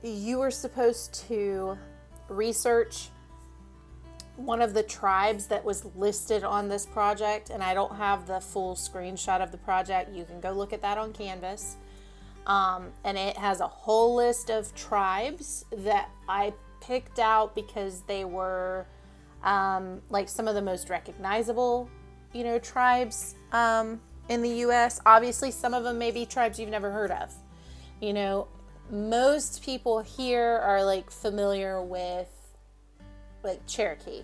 You were supposed to research one of the tribes that was listed on this project, and I don't have the full screenshot of the project. You can go look at that on Canvas. And it has a whole list of tribes that I picked out because they were like some of the most recognizable, tribes in the U.S. Obviously, some of them may be tribes you've never heard of. Most people here are like familiar with like Cherokee.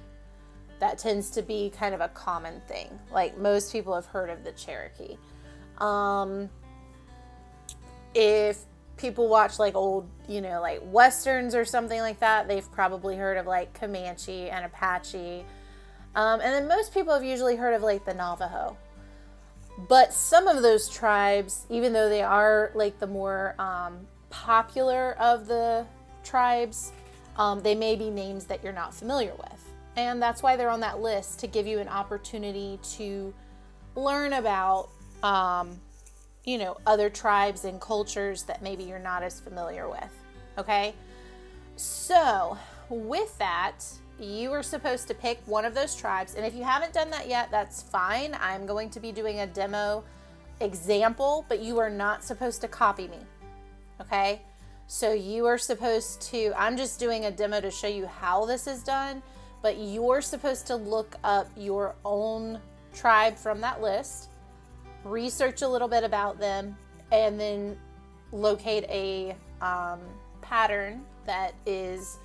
That tends to be kind of a common thing. Like most people have heard of the Cherokee. If people watch like old, like Westerns or something like that, they've probably heard of like Comanche and Apache. And then most people have usually heard of like the Navajo. But some of those tribes, even though they are like the more popular of the tribes, they may be names that you're not familiar with. And that's why they're on that list, to give you an opportunity to learn about, other tribes and cultures that maybe you're not as familiar with. Okay? So with that, you are supposed to pick one of those tribes. And if you haven't done that yet, that's fine. I'm going to be doing a demo example, but you are not supposed to copy me. Okay? So you are supposed to, I'm just doing a demo to show you how this is done, but you're supposed to look up your own tribe from that list, research a little bit about them, and then locate a pattern that is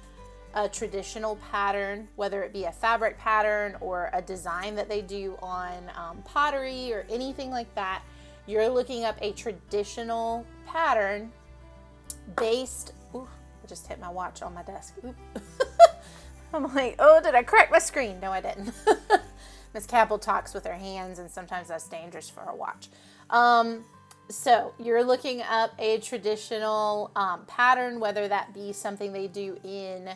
a traditional pattern, whether it be a fabric pattern or a design that they do on pottery or anything like that. You're looking up a traditional pattern based, ooh, I just hit my watch on my desk. I'm like, oh, did I crack my screen? No, I didn't. Miss Capel talks with her hands, and sometimes that's dangerous for her watch. So you're looking up a traditional pattern, whether that be something they do in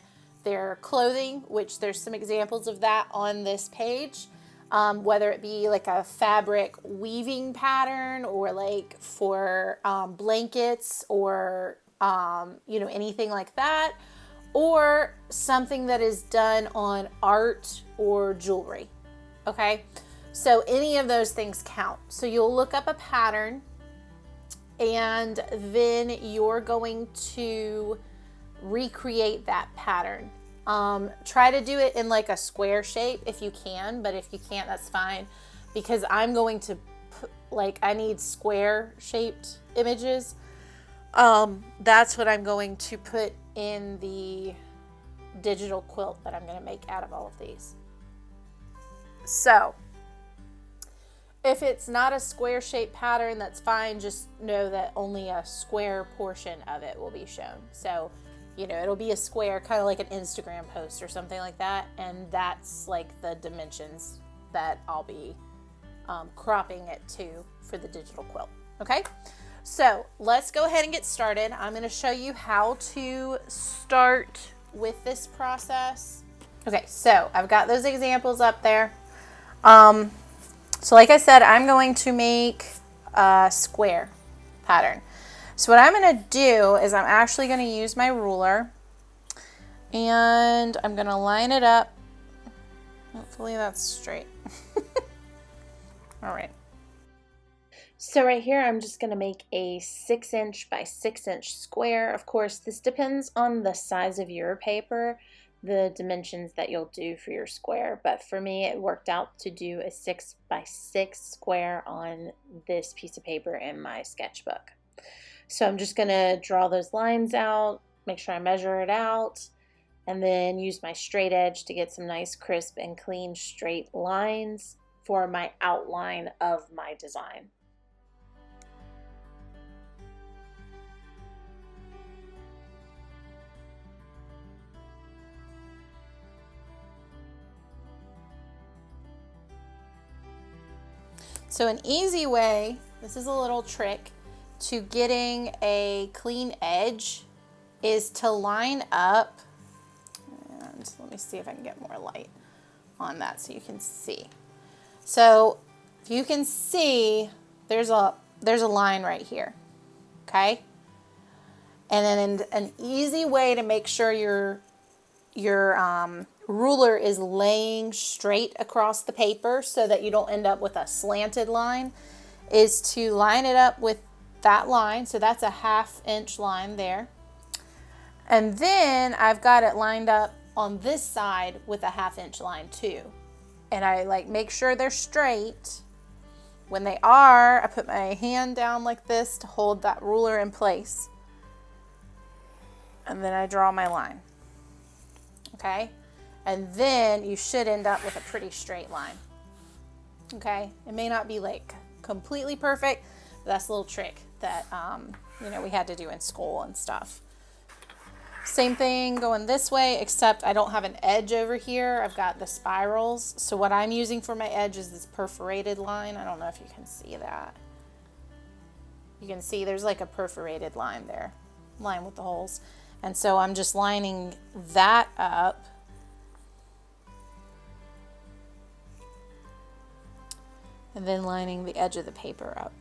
their clothing, which there's some examples of that on this page, whether it be like a fabric weaving pattern or like for blankets or, anything like that, or something that is done on art or jewelry. Okay, so any of those things count. So you'll look up a pattern, and then you're going to recreate that pattern. Try to do it in like a square shape if you can, but if you can't, that's fine, because I'm going to I need square shaped images. That's what I'm going to put in the digital quilt that I'm going to make out of all of these. So if it's not a square shaped pattern, that's fine. Just know that only a square portion of it will be shown. So, it'll be a square, kind of like an Instagram post or something like that. And that's like the dimensions that I'll be cropping it to for the digital quilt. Okay. So let's go ahead and get started. I'm going to show you how to start with this process. Okay, so I've got those examples up there. So like I said, I'm going to make a square pattern. So what I'm going to do is I'm actually going to use my ruler, and I'm going to line it up. Hopefully that's straight. All right. So right here, I'm just going to make a 6" by 6" square. Of course, this depends on the size of your paper, the dimensions that you'll do for your square. But for me, it worked out to do a 6 by 6 square on this piece of paper in my sketchbook. So I'm just going to draw those lines out, make sure I measure it out, and then use my straight edge to get some nice crisp and clean straight lines for my outline of my design. So an easy way, this is a little trick, to getting a clean edge is to line up, and let me see if I can get more light on that so you can see. So if you can see, there's a line right here, okay? And then an easy way to make sure your ruler is laying straight across the paper so that you don't end up with a slanted line is to line it up with that line. So that's a 1/2 inch line there. And then I've got it lined up on this side with a 1/2 inch line too. And I like make sure they're straight. When they are, I put my hand down like this to hold that ruler in place. And then I draw my line. Okay? And then you should end up with a pretty straight line. Okay? It may not be like completely perfect, but that's a little trick that we had to do in school and stuff. Same thing going this way, except I don't have an edge over here. I've got the spirals. So what I'm using for my edge is this perforated line. I don't know if you can see that. You can see there's like a perforated line there, line with the holes. And so I'm just lining that up. And then lining the edge of the paper up.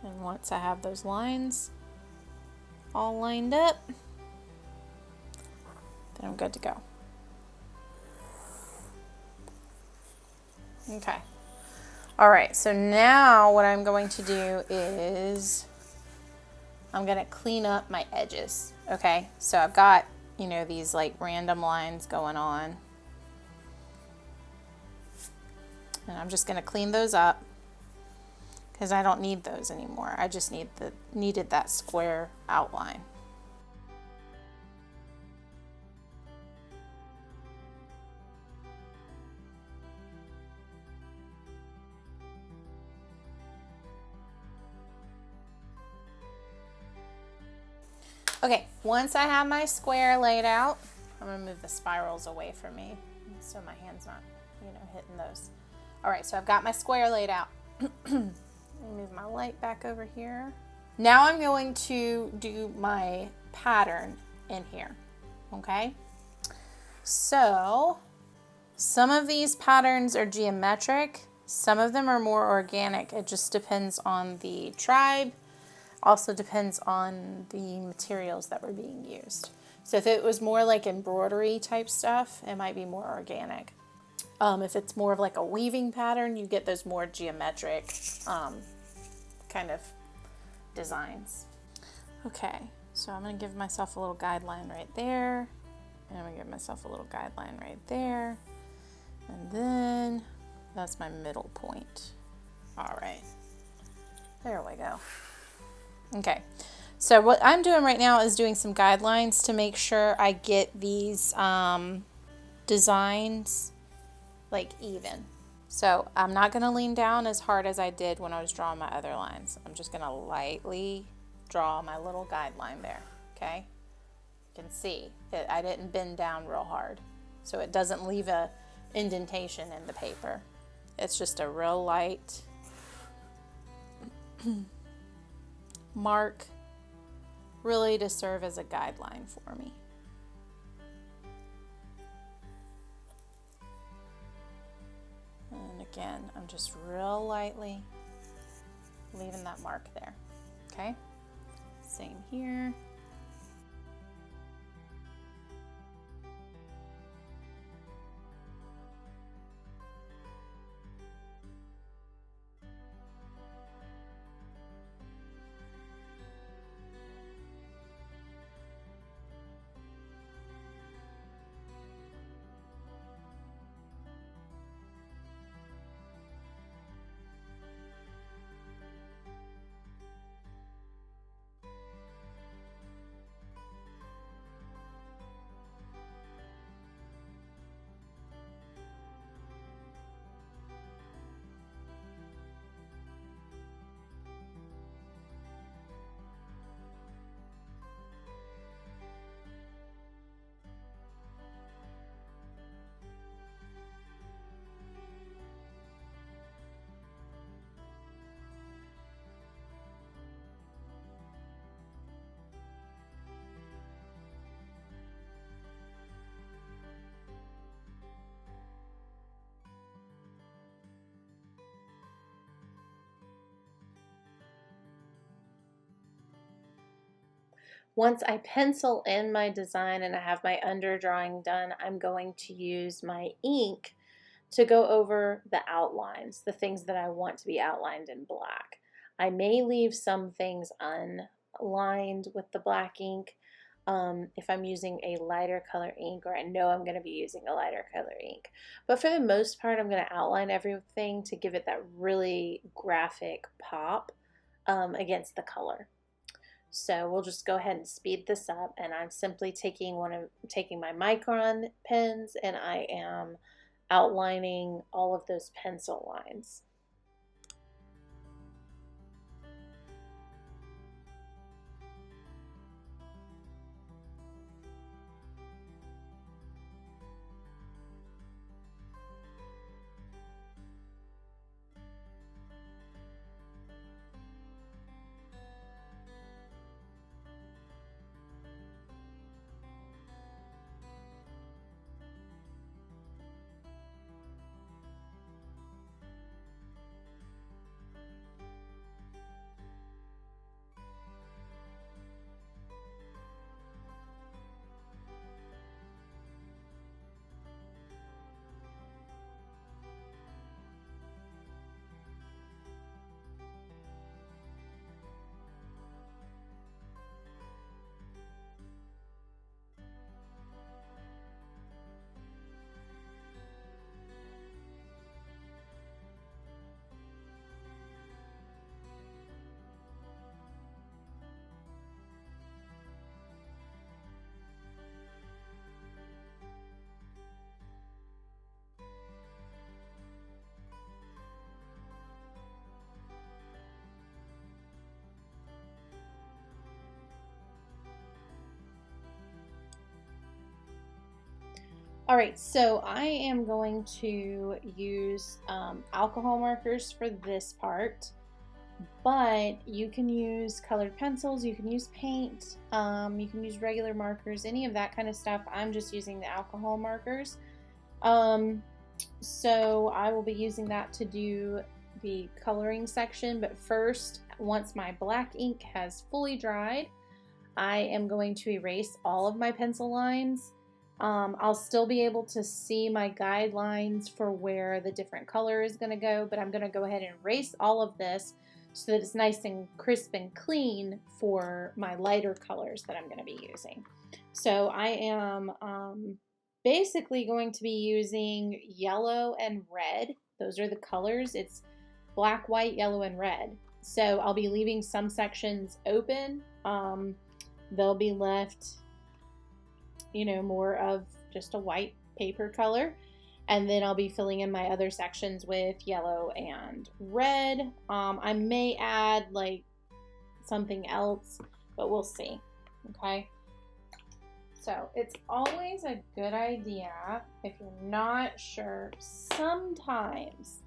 And once I have those lines all lined up, then I'm good to go. Okay. All right, so now what I'm going to do is I'm going to clean up my edges. Okay, so I've got, these like random lines going on. And I'm just going to clean those up because I don't need those anymore. I just needed that square outline. Okay, once I have my square laid out, I'm going to move the spirals away from me so my hand's not, hitting those. All right, so I've got my square laid out. Let me move my light back over here. Now I'm going to do my pattern in here, okay? So some of these patterns are geometric. Some of them are more organic. It just depends on the tribe. Also depends on the materials that were being used. So if it was more like embroidery type stuff, it might be more organic. If it's more of like a weaving pattern, you get those more geometric kind of designs. Okay, so I'm going to give myself a little guideline right there. And I'm going to give myself a little guideline right there. And then that's my middle point. All right, there we go. Okay, so what I'm doing right now is doing some guidelines to make sure I get these designs like even. So I'm not going to lean down as hard as I did when I was drawing my other lines. I'm just going to lightly draw my little guideline there, okay? You can see that I didn't bend down real hard, so it doesn't leave a indentation in the paper. It's just a real light mark, really to serve as a guideline for me. And again, I'm just real lightly leaving that mark there, okay? Same here. Once I pencil in my design and I have my underdrawing done, I'm going to use my ink to go over the outlines, the things that I want to be outlined in black. I may leave some things unlined with the black ink if I'm using a lighter color ink, or I know I'm going to be using a lighter color ink. But for the most part, I'm going to outline everything to give it that really graphic pop against the color. So we'll just go ahead and speed this up, and I'm simply taking my Micron pens, and I am outlining all of those pencil lines. All right, so I am going to use alcohol markers for this part, but you can use colored pencils, you can use paint, you can use regular markers, any of that kind of stuff. I'm just using the alcohol markers. So I will be using that to do the coloring section, but first, once my black ink has fully dried, I am going to erase all of my pencil lines. I'll still be able to see my guidelines for where the different color is going to go, but I'm going to go ahead and erase all of this so that it's nice and crisp and clean for my lighter colors that I'm going to be using. So I am basically going to be using yellow and red. Those are the colors. It's black, white, yellow, and red. So I'll be leaving some sections open. They'll be left, you know, more of just a white paper color. And then I'll be filling in my other sections with yellow and red. I may add like something else, but we'll see. Okay. So it's always a good idea, if you're not sure, sometimes,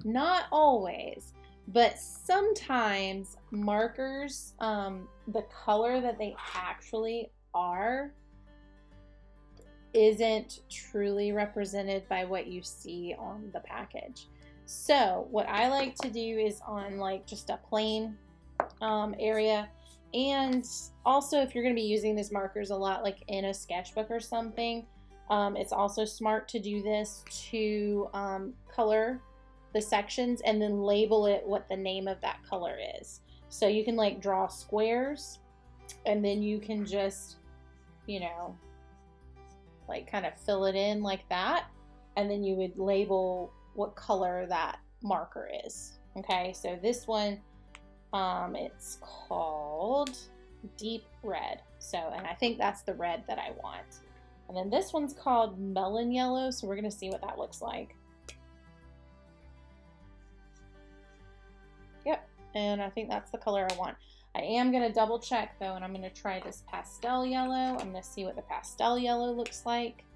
not always, but sometimes markers, the color that they actually are isn't truly represented by what you see on the package. So what I like to do is on like just a plain area, and also if you're going to be using these markers a lot like in a sketchbook or something, it's also smart to do this to color the sections and then label it what the name of that color is. So you can like draw squares, and then you can just, you know, like kind of fill it in like that, and then you would label what color that marker is. Okay, so this one, it's called Deep Red. So, and I think that's the red that I want. And then this one's called Melon Yellow, so we're gonna see what that looks like. Yep, and I think that's the color I want. I am going to double check though, and I'm going to try this pastel yellow. I'm going to see what the pastel yellow looks like.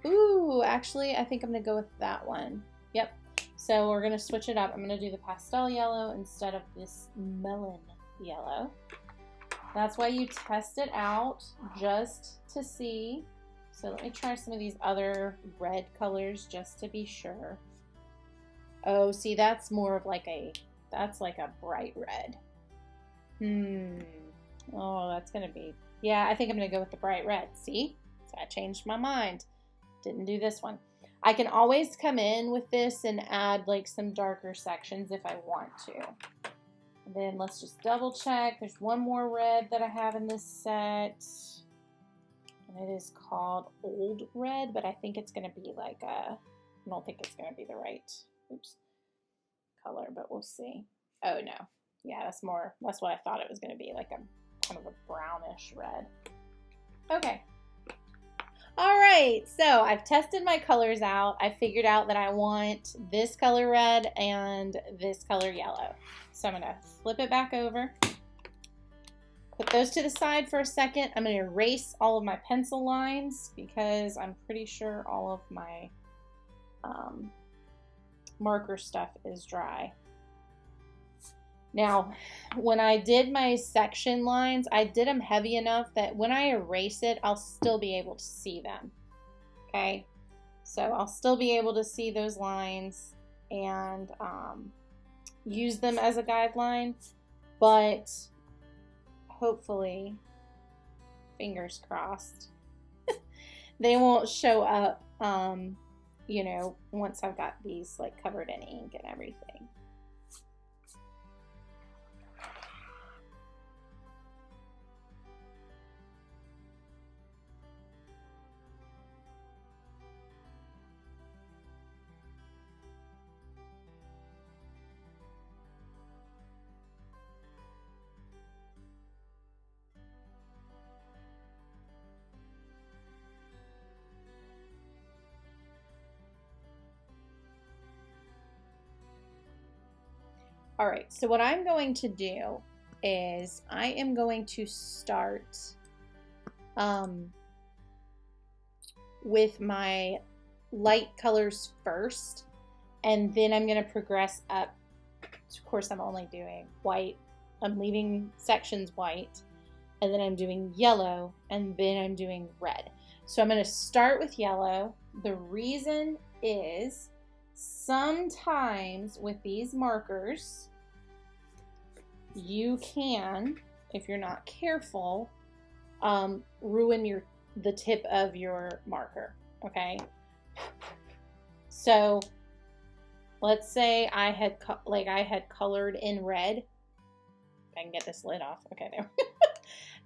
Ooh, actually, I think I'm going to go with that one. Yep. So we're going to switch it up. I'm going to do the pastel yellow instead of this melon yellow. That's why you test it out, just to see. So let me try some of these other red colors just to be sure. Oh, see, that's more of like a, that's like a bright red. Oh, that's gonna be, yeah, I think I'm gonna go with the bright red. See? So I changed my mind. Didn't do this one. I can always come in with this and add like some darker sections if I want to. And then let's just double check. There's one more red that I have in this set. And it is called Old Red, but I think it's gonna be like a, I don't think it's gonna be the right, color, but we'll see. Oh no. Yeah, that's what I thought it was gonna be, like a kind of a brownish red. Okay. All right, so I've tested my colors out. I figured out that I want this color red and this color yellow. So I'm gonna flip it back over, put those to the side for a second. I'm gonna erase all of my pencil lines because I'm pretty sure all of my marker stuff is dry. Now, when I did my section lines, I did them heavy enough that when I erase it, I'll still be able to see them. Okay, so I'll still be able to see those lines and use them as a guideline, but hopefully, fingers crossed, they won't show up, you know, once I've got these like covered in ink and everything. All right, so what I'm going to do is I am going to start with my light colors first, and then I'm going to progress up. Of course, I'm only doing white. I'm leaving sections white, and then I'm doing yellow, and then I'm doing red. So I'm going to start with yellow. The reason is sometimes with these markers, you can, if you're not careful, ruin the tip of your marker, okay? So let's say I had colored in red. If I can get this lid off. Okay, there.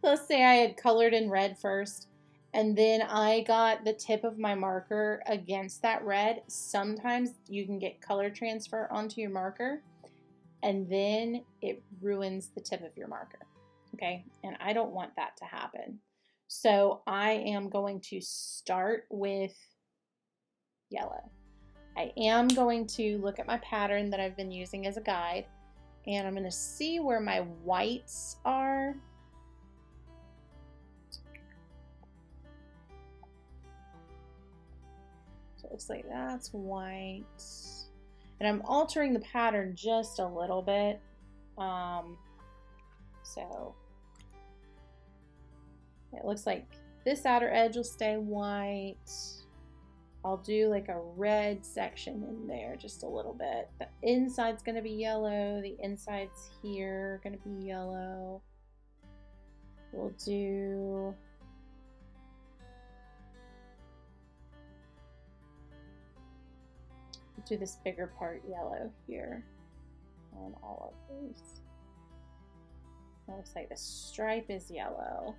Let's say I had colored in red first, and then I got the tip of my marker against that red. Sometimes you can get color transfer onto your marker, and then it ruins the tip of your marker, okay? And I don't want that to happen. So I am going to start with yellow. I am going to look at my pattern that I've been using as a guide, and I'm gonna see where my whites are. So it looks like that's white. And I'm altering the pattern just a little bit. So it looks like this outer edge will stay white. I'll do like a red section in there just a little bit. The inside's gonna be yellow. The inside's here gonna be yellow. We'll do this bigger part yellow here on all of these. It looks like the stripe is yellow.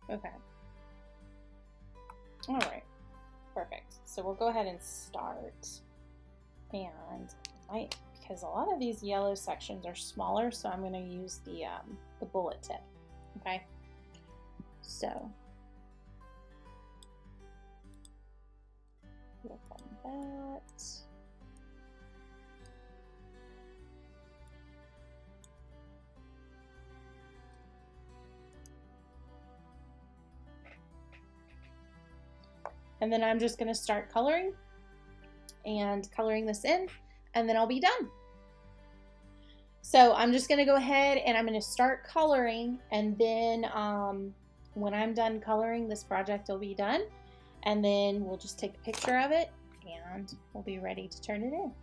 Okay. All right, perfect. So we'll go ahead and start. And because a lot of these yellow sections are smaller, so I'm gonna use the bullet tip, okay? So work on that. And then I'm just going to start coloring and coloring this in, and then I'll be done. So I'm just going to go ahead and I'm going to start coloring, and then when I'm done coloring, this project will be done. And then we'll just take a picture of it and we'll be ready to turn it in.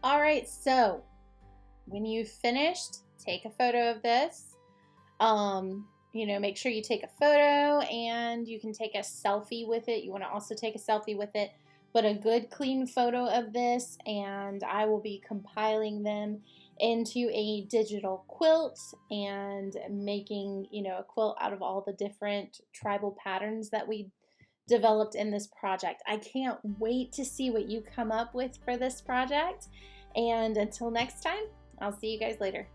All right, so when you've finished, take a photo of this. Make sure you take a photo, and you can take a selfie with it. You want to also take a selfie with it, but a good clean photo of this, and I will be compiling them into a digital quilt and making, a quilt out of all the different tribal patterns that we developed in this project. I can't wait to see what you come up with for this project. And until next time, I'll see you guys later.